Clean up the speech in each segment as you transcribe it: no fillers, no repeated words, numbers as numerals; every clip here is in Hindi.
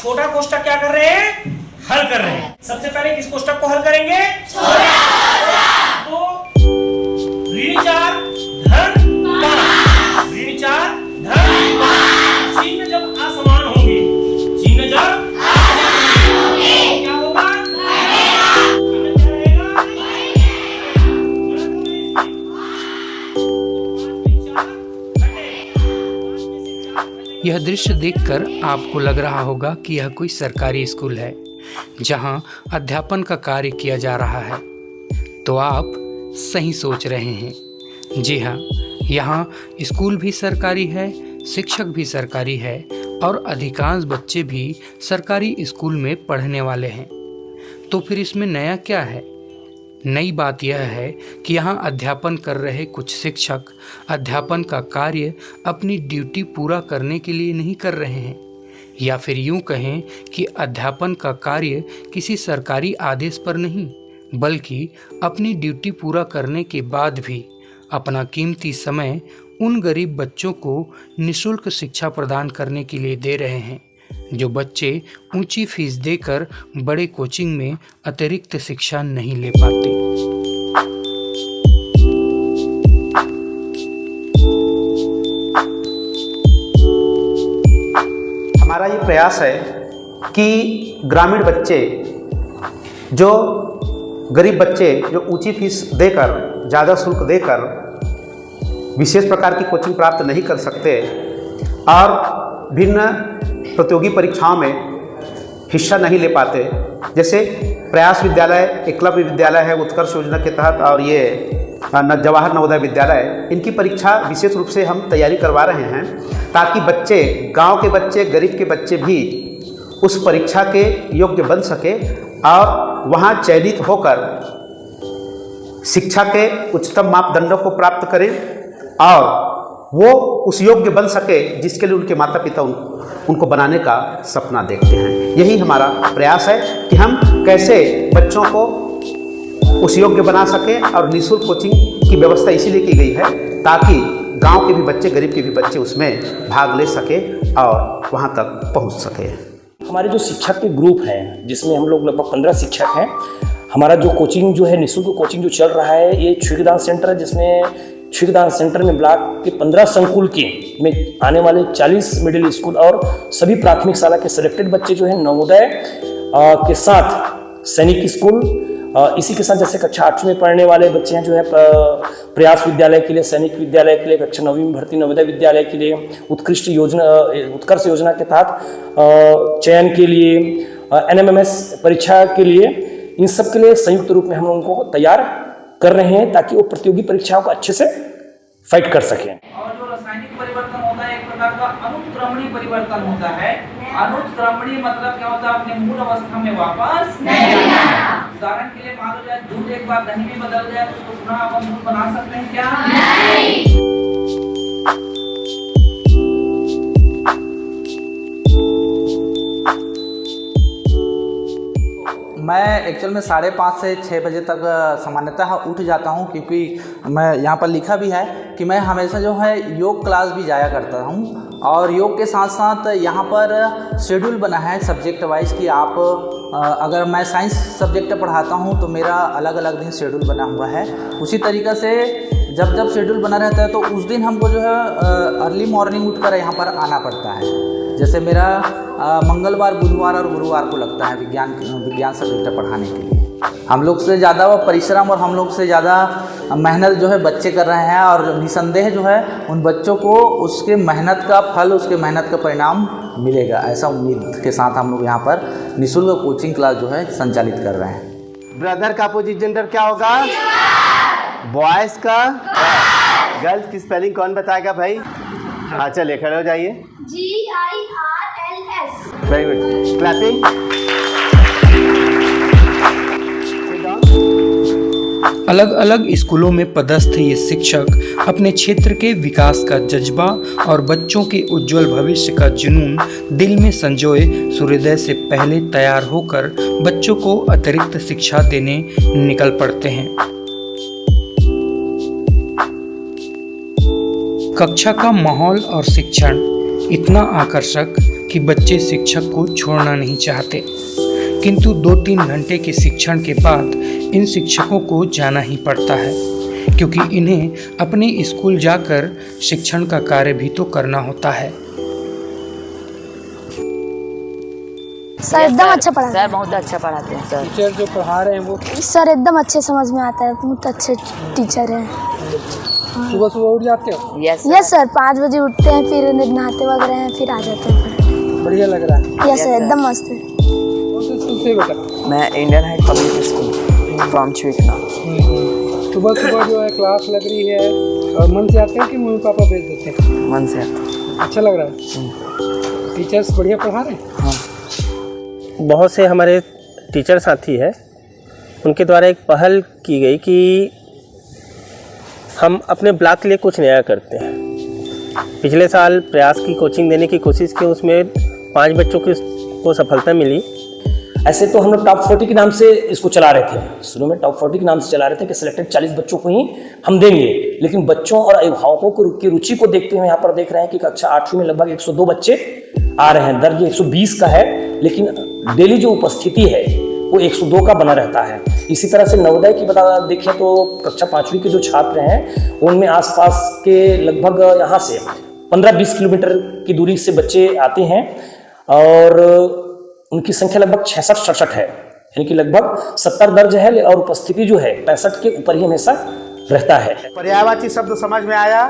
छोटा कोष्टक क्या कर रहे हैं? हल कर रहे हैं। सबसे पहले किस कोष्टक को हल करेंगे? तो ऋण 4 धन 5, ऋण 4 धन 5, चिन्ह जब असमान होंगे, चिन्ह जब क्या होगा? यह दृश्य देखकर आपको लग रहा होगा कि यह कोई सरकारी स्कूल है जहां अध्यापन का कार्य किया जा रहा है। तो आप सही सोच रहे हैं। जी हाँ, यहाँ स्कूल भी सरकारी है, शिक्षक भी सरकारी है और अधिकांश बच्चे भी सरकारी स्कूल में पढ़ने वाले हैं। तो फिर इसमें नया क्या है? नई बात यह है कि यहाँ अध्यापन कर रहे कुछ शिक्षक अध्यापन का कार्य अपनी ड्यूटी पूरा करने के लिए नहीं कर रहे हैं, या फिर यूँ कहें कि अध्यापन का कार्य किसी सरकारी आदेश पर नहीं, बल्कि अपनी ड्यूटी पूरा करने के बाद भी अपना कीमती समय उन गरीब बच्चों को निःशुल्क शिक्षा प्रदान करने के लिए दे रहे हैं, जो बच्चे ऊंची फीस देकर बड़े कोचिंग में अतिरिक्त शिक्षा नहीं ले पाते। हमारा ये प्रयास है कि ग्रामीण बच्चे, जो गरीब बच्चे जो ऊंची फीस देकर, ज़्यादा शुल्क देकर विशेष प्रकार की कोचिंग प्राप्त नहीं कर सकते और भिन्न प्रतियोगी परीक्षाओं में हिस्सा नहीं ले पाते, जैसे प्रयास विद्यालय, एकलव्य विद्यालय है उत्कर्ष योजना के तहत, और ये जवाहर नवोदय विद्यालय, इनकी परीक्षा विशेष रूप से हम तैयारी करवा रहे हैं ताकि बच्चे, गांव के बच्चे, गरीब के बच्चे भी उस परीक्षा के योग्य बन सके और वहां चयनित होकर शिक्षा के उच्चतम मापदंडों को प्राप्त करें और वो उस योग्य बन सके जिसके लिए उनके माता पिता उनको बनाने का सपना देखते हैं। यही हमारा प्रयास है कि हम कैसे बच्चों को उस योग्य बना सकें, और निःशुल्क कोचिंग की व्यवस्था इसीलिए की गई है ताकि गांव के भी बच्चे, गरीब के भी बच्चे उसमें भाग ले सके और वहां तक पहुंच सके। हमारे जो शिक्षक के ग्रुप हैं, जिसमें हम लोग लगभग 15 शिक्षक हैं, हमारा जो कोचिंग जो है निःशुल्क कोचिंग जो चल रहा है, ये क्षुद्रदान सेंटर है, जिसमें क्षुद्रदान सेंटर में ब्लॉक के 15 संकुल के में आने वाले 40 मिडिल स्कूल और सभी प्राथमिक शाला के सिलेक्टेड बच्चे जो है नवोदय के साथ सैनिक स्कूल, इसी के साथ जैसे कक्षा 8 में पढ़ने वाले बच्चे हैं जो है प्रयास विद्यालय के लिए, सैनिक विद्यालय के लिए, कक्षा 9वीं में भर्ती नवोदय विद्यालय के लिए, उत्कृष्ट योजना, उत्कर्ष योजना के तहत चयन के लिए, NMMS परीक्षा के लिए, इन सब के लिए संयुक्त रूप में हम उनको तैयार कर रहे हैं ताकि वो प्रतियोगी परीक्षाओं को अच्छे से फाइट कर सकें। और जो रासायनिक परिवर्तन होता है एक प्रकार का अनुत्क्रमणीय परिवर्तन होता है। अनुत्क्रमणीय मतलब क्या होता है? अपने मूल अवस्था में वापस नहीं आना। उदाहरण के लिए मान लो जाए दूध एक बार दही में बदल जाए तो उसको पुनः अपन दूध बना सकते हैं क्या? नहीं। मैं एक्चुअल में 5:30 से 6 बजे तक सामान्यतः उठ जाता हूं, क्योंकि मैं यहाँ पर लिखा भी है कि मैं हमेशा जो है योग क्लास भी जाया करता हूं, और योग के साथ साथ यहाँ पर शेड्यूल बना है सब्जेक्ट वाइज कि आप अगर मैं साइंस सब्जेक्ट पढ़ाता हूँ तो मेरा अलग अलग दिन शेड्यूल बना हुआ है। उसी तरीक़े से जब जब शेड्यूल बना रहता है तो उस दिन हमको जो है अर्ली मॉर्निंग उठकर यहाँ पर आना पड़ता है। जैसे मेरा मंगलवार, बुधवार और गुरुवार को लगता है विज्ञान सब्जेक्ट पढ़ाने के लिए। हम लोग से ज़्यादा वो परिश्रम और हम लोग से ज़्यादा मेहनत जो है बच्चे कर रहे हैं, और निसंदेह जो है उन बच्चों को उसके मेहनत का फल, उसके मेहनत का परिणाम मिलेगा, ऐसा उम्मीद के साथ हम लोग यहाँ पर निःशुल्क कोचिंग क्लास जो है संचालित कर रहे हैं। ब्रदर का अपोजिट जेंडर क्या होगा? बॉयज़ का गर्ल्स की स्पेलिंग कौन बताएगा भाई? हाँ चलिए खड़े हो जाइए। GIRLS। Very good, clapping. अलग अलग स्कूलों में पदस्थ ये शिक्षक अपने क्षेत्र के विकास का जज्बा और बच्चों के उज्जवल भविष्य का जुनून दिल में संजोए सूर्योदय से पहले तैयार होकर बच्चों को अतिरिक्त शिक्षा देने निकल पड़ते हैं। कक्षा का माहौल और शिक्षण इतना आकर्षक कि बच्चे शिक्षक को छोड़ना नहीं चाहते, किंतु 2-3 घंटे के शिक्षण के बाद इन शिक्षकों को जाना ही पड़ता है, क्योंकि इन्हें अपने स्कूल जाकर शिक्षण का कार्य भी तो करना होता है। सर एकदम अच्छा पढ़ाते हैं। सर बहुत अच्छा पढ़ाते हैं सर। टीचर जो पढ़ा रहे हैं वो सर एकदम अच्छे समझ में आता है, बहुत अच्छे टीचर हैं। सुबह सुबह उठ जाते हो? यस यस सर 5 बजे उठते हैं, फिर नहाते वगैरह हैं, फिर आ जाते हैं। बढ़िया लग रहा है। यस सर एकदम मस्त है। कौन से स्कूल से बेटा? मैं Indian high public school from छुईकना। सुबह सुबह जो है क्लास लग रही है और मन से आते हैं कि मम्मी पापा भेज देते हैं? मन से आता। अच्छा लग रहा है। टीचर्स बढ़िया पढ़ा रहे हैं? हाँ। बहुत से हमारे टीचर साथी हैं, उनके द्वारा एक पहल की गई कि हम अपने ब्लॉक के लिए कुछ नया करते हैं। पिछले साल प्रयास की कोचिंग देने की कोशिश की, उसमें 5 बच्चों को सफलता मिली। ऐसे तो हम लोग टॉप 40 के नाम से इसको चला रहे थे, शुरू में टॉप 40 के नाम से चला रहे थे कि सिलेक्टेड 40 बच्चों को ही हम देंगे, लेकिन बच्चों और अभिभावकों की रुचि को देखते हुए यहाँ पर देख रहे हैं कि कक्षा 8वीं में लगभग 102 बच्चे आ रहे हैं। दर्ज 120 का है, लेकिन डेली जो उपस्थिति है वो 102 का बना रहता है। इसी तरह से नवोदय की बता देखें तो कक्षा 5वीं के जो छात्र हैं उनमें आसपास के लगभग यहाँ से 15-20 किलोमीटर की दूरी से बच्चे आते हैं और उनकी संख्या लगभग 66-67 है, यानी कि लगभग 70 दर्ज है और उपस्थिति जो है 65 के ऊपर ही हमेशा रहता है। पर्यायवाची शब्द समझ में आया?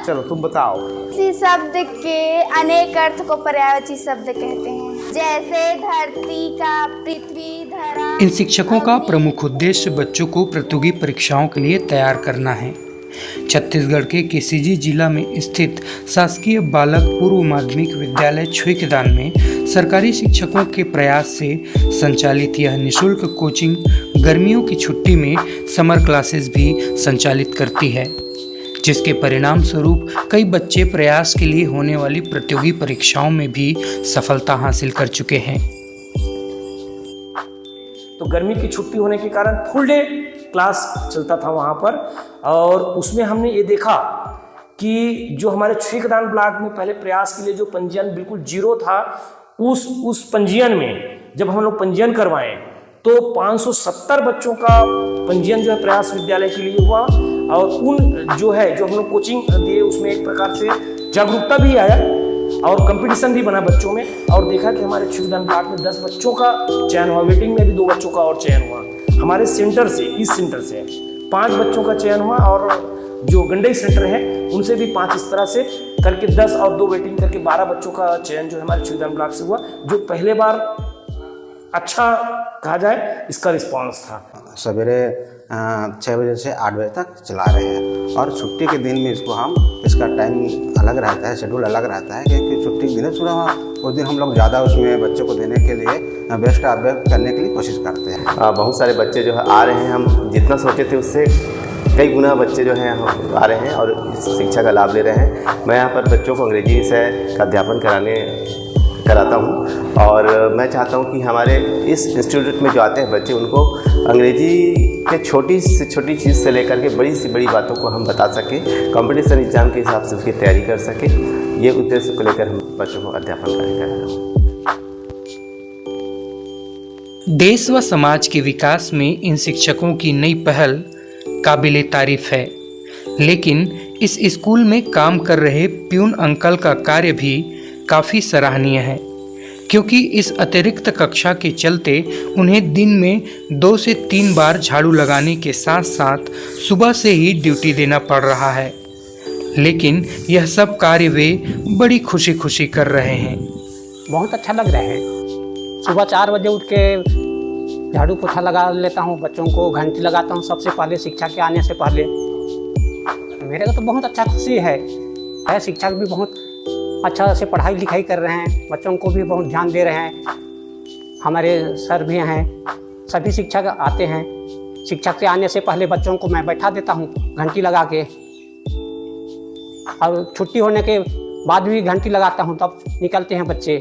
चलो तुम बताओ। किसी शब्द के अनेक अर्थ को पर्यायवाची शब्द कहते हैं, जैसे धरती का, पृथ्वी, धरा। इन शिक्षकों का प्रमुख उद्देश्य बच्चों को प्रतियोगी परीक्षाओं के लिए तैयार करना है। छत्तीसगढ़ के केसीजी जिला में स्थित शासकीय बालक पूर्व माध्यमिक विद्यालय छुईकदान में सरकारी शिक्षकों के प्रयास से संचालित यह निःशुल्क कोचिंग गर्मियों की छुट्टी में समर क्लासेस भी संचालित करती है, जिसके परिणाम स्वरूप कई बच्चे प्रयास के लिए होने वाली प्रतियोगी परीक्षाओं में भी सफलता हासिल कर चुके हैं। तो गर्मी की छुट्टी होने के कारण फुल डे क्लास चलता था वहाँ पर, और उसमें हमने ये देखा कि जो हमारे छुईकदान ब्लॉक में पहले प्रयास के लिए जो पंजीयन बिल्कुल जीरो था, उस पंजीयन में जब हम लोग पंजीयन करवाएं तो 570 बच्चों का पंजीयन जो है प्रयास विद्यालय के लिए हुआ, और उन जो हम लोग कोचिंग दिए उसमें एक प्रकार से जागरूकता भी आया और कंपटीशन भी बना बच्चों में, और देखा कि हमारे छुईकदान ब्लॉक में 10 बच्चों का चयन हुआ, वेटिंग में भी 2 बच्चों का और चयन हुआ। हमारे सेंटर से, इस सेंटर से 5 बच्चों का चयन हुआ, और जो गंडई सेंटर है उनसे भी 5 इस तरह से करके 10 और 2 वेटिंग करके 12 बच्चों का चयन जो हमारे छुईकदान ब्लॉक से हुआ, जो पहले बार अच्छा कहा जाए इसका रिस्पांस था। सवेरे 6 बजे से 8 बजे तक चला रहे हैं, और छुट्टी के दिन में इसका टाइम अलग रहता है, शेड्यूल अलग रहता है, क्योंकि छुट्टी के दिन उस दिन हम लोग ज़्यादा उसमें बच्चों को देने के लिए बेस्ट अभ्यास करने के लिए कोशिश करते हैं। बहुत सारे बच्चे जो है आ रहे हैं, हम जितना सोचे थे उससे कई गुना बच्चे जो हैं आ रहे हैं और इस शिक्षा का लाभ ले रहे हैं। मैं यहाँ पर बच्चों को अंग्रेजी विषय का अध्यापन कराता हूँ, और मैं चाहता हूँ कि हमारे इस इंस्टीट्यूट में जो आते हैं बच्चे, उनको अंग्रेजी के छोटी से छोटी चीज़ से लेकर के बड़ी से बड़ी बातों को हम बता सकें, कंपटीशन एग्जाम के हिसाब से उसकी तैयारी कर सकें। ये उद्देश्य को लेकर हम बच्चों को अध्यापन कार्य कर रहे हैं। देश व समाज के विकास में इन शिक्षकों की नई पहल काबिले तारीफ है, लेकिन इस स्कूल में काम कर रहे प्यून अंकल का कार्य भी काफ़ी सराहनीय है, क्योंकि इस अतिरिक्त कक्षा के चलते उन्हें दिन में 2 से 3 बार झाड़ू लगाने के साथ साथ सुबह से ही ड्यूटी देना पड़ रहा है, लेकिन यह सब कार्य वे बड़ी खुशी खुशी कर रहे हैं। बहुत अच्छा लग रहा है। सुबह 4 बजे उठ के झाड़ू पोछा लगा लेता हूँ, बच्चों को घंटी लगाता हूँ सबसे पहले शिक्षा के आने से पहले। मेरे को तो बहुत अच्छा खुशी है। शिक्षक भी बहुत अच्छा से पढ़ाई लिखाई कर रहे हैं, बच्चों को भी बहुत ध्यान दे रहे हैं। हमारे सर भी हैं, सभी शिक्षक आते हैं। शिक्षक के आने से पहले बच्चों को मैं बैठा देता हूँ घंटी लगा के, और छुट्टी होने के बाद भी घंटी लगाता हूँ, तब निकलते हैं बच्चे।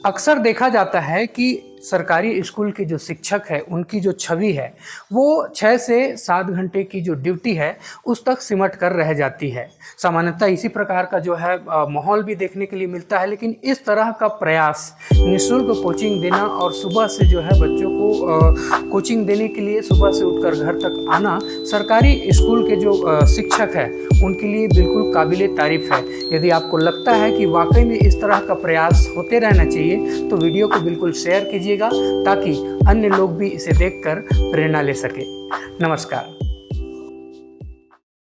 अक्सर देखा जाता है कि सरकारी स्कूल के जो शिक्षक है उनकी जो छवि है वो 6 से 7 घंटे की जो ड्यूटी है उस तक सिमट कर रह जाती है। सामान्यतः इसी प्रकार का जो है माहौल भी देखने के लिए मिलता है, लेकिन इस तरह का प्रयास निःशुल्क कोचिंग देना और सुबह से जो है बच्चों को कोचिंग देने के लिए सुबह से उठकर घर तक आना सरकारी स्कूल के जो शिक्षक है उनके लिए बिल्कुल काबिले तारीफ है। यदि आपको लगता है कि वाकई में इस तरह का प्रयास होते रहना चाहिए तो वीडियो को बिल्कुल शेयर कीजिएगा ताकि अन्य लोग भी इसे देखकर प्रेरणा ले सके। नमस्कार।